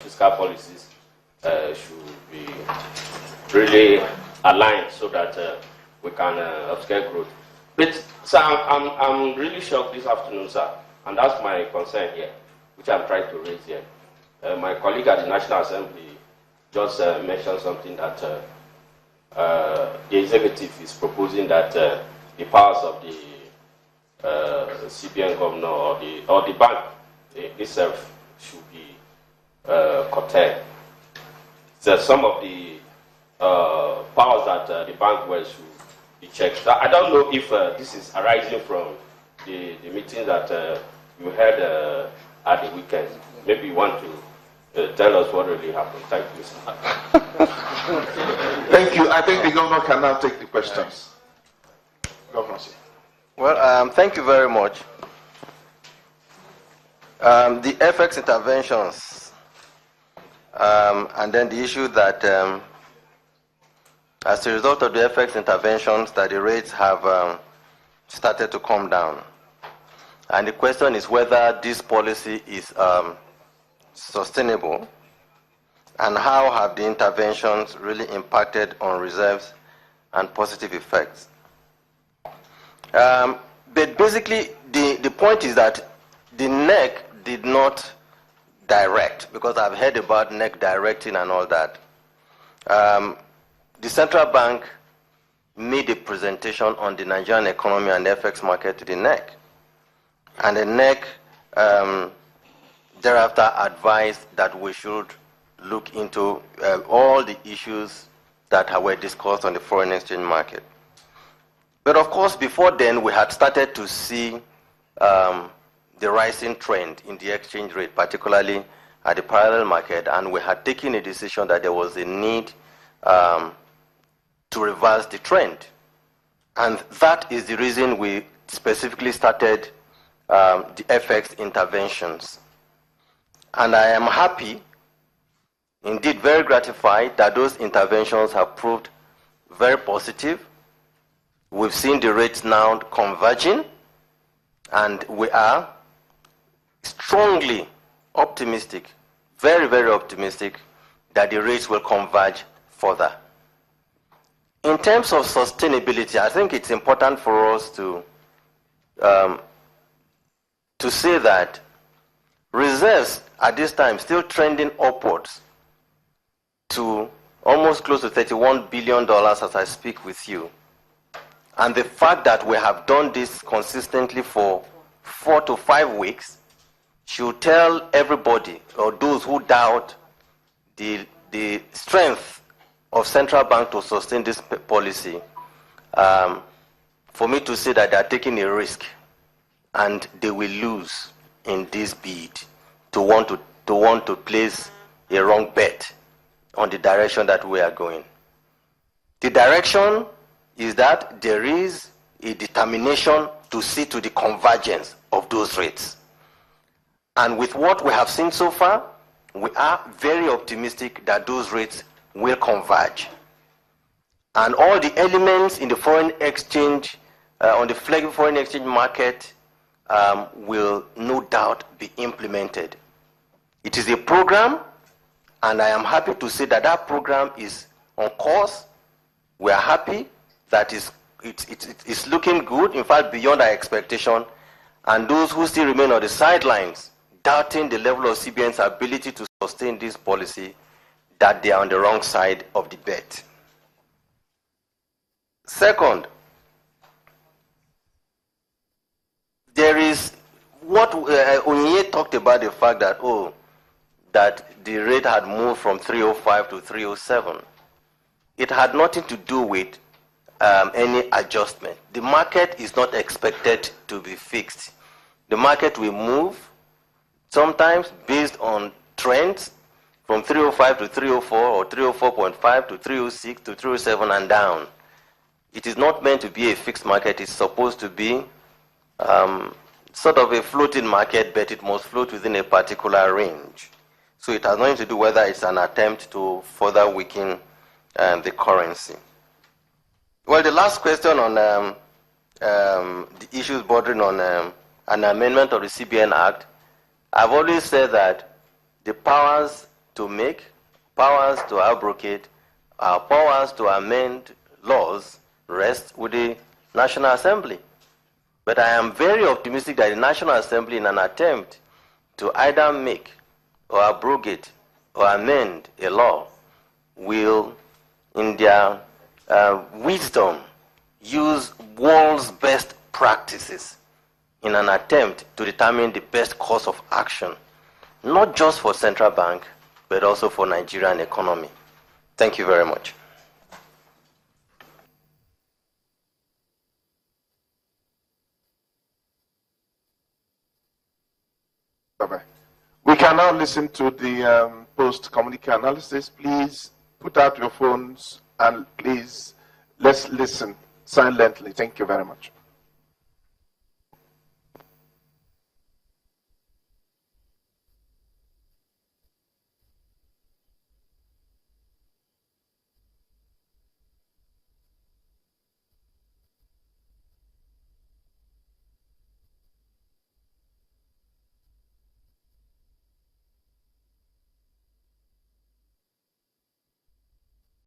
fiscal policies should be really aligned so that we can upscale growth. But sir, I'm really shocked this afternoon, sir, and that's my concern here, which I'm trying to raise here. My colleague at the National Assembly just mentioned something that the executive is proposing that the powers of the CBN governor or the bank itself should be curtailed. So some of the powers that the bank will should be checked. I don't know if this is arising from the meeting that you had at the weekend. Maybe you want to tell us what really happened. Thank you, sir. Thank you. I think the governor can now take the questions. Governor, sir. Well, thank you very much. The FX interventions, and then the issue that as a result of the FX interventions that the rates have started to come down. And the question is whether this policy is sustainable, and how have the interventions really impacted on reserves and positive effects. But basically, the point is that the NEC did not direct, because I've heard about NEC directing and all that. The central bank made a presentation on the Nigerian economy and the FX market to the NEC. And the NEC thereafter advised that we should look into all the issues that were discussed on the foreign exchange market. But of course, before then, we had started to see the rising trend in the exchange rate, particularly at the parallel market, and we had taken a decision that there was a need to reverse the trend. And that is the reason we specifically started the FX interventions. And I am happy, indeed very gratified, that those interventions have proved very positive. We've seen the rates now converging, and we are strongly optimistic, very, very optimistic, that the rates will converge further. In terms of sustainability, I think it's important for us to say that reserves at this time still trending upwards to almost close to $31 billion as I speak with you. And the fact that we have done this consistently for 4 to 5 weeks should tell everybody, or those who doubt the strength of central bank to sustain this policy, for me to say that they are taking a risk and they will lose in this bid to want to place a wrong bet on the direction that we are going. The direction is that there is a determination to see to the convergence of those rates. And with what we have seen so far, we are very optimistic that those rates will converge. And all the elements in the foreign exchange, on the flagging foreign exchange market, will no doubt be implemented. It is a program, and I am happy to say that that program is on course. We are happy that it's looking good, in fact, beyond our expectation. And those who still remain on the sidelines, doubting the level of CBN's ability to sustain this policy, that they are on the wrong side of the bet. Second, there is what Onye talked about, the fact that, that the rate had moved from 305 to 307. It had nothing to do with any adjustment. The market is not expected to be fixed. The market will move, sometimes based on trends, from 305 to 304 or 304.5 to 306 to 307 and down. It is not meant to be a fixed market. It's supposed to be sort of a floating market, but it must float within a particular range. So it has nothing to do whether it's an attempt to further weaken the currency. Well, the last question on the issues bordering on an amendment of the CBN Act, I've always said that the powers to make, powers to abrogate, our powers to amend laws rest with the National Assembly. But I am very optimistic that the National Assembly, in an attempt to either make or abrogate or amend a law, will, in their wisdom, use world's best practices in an attempt to determine the best course of action, not just for central bank, but also for Nigerian economy. Thank you very much. Bye-bye. We can now listen to the post-communique analysis. Please put out your phones and please let's listen silently. Thank you very much.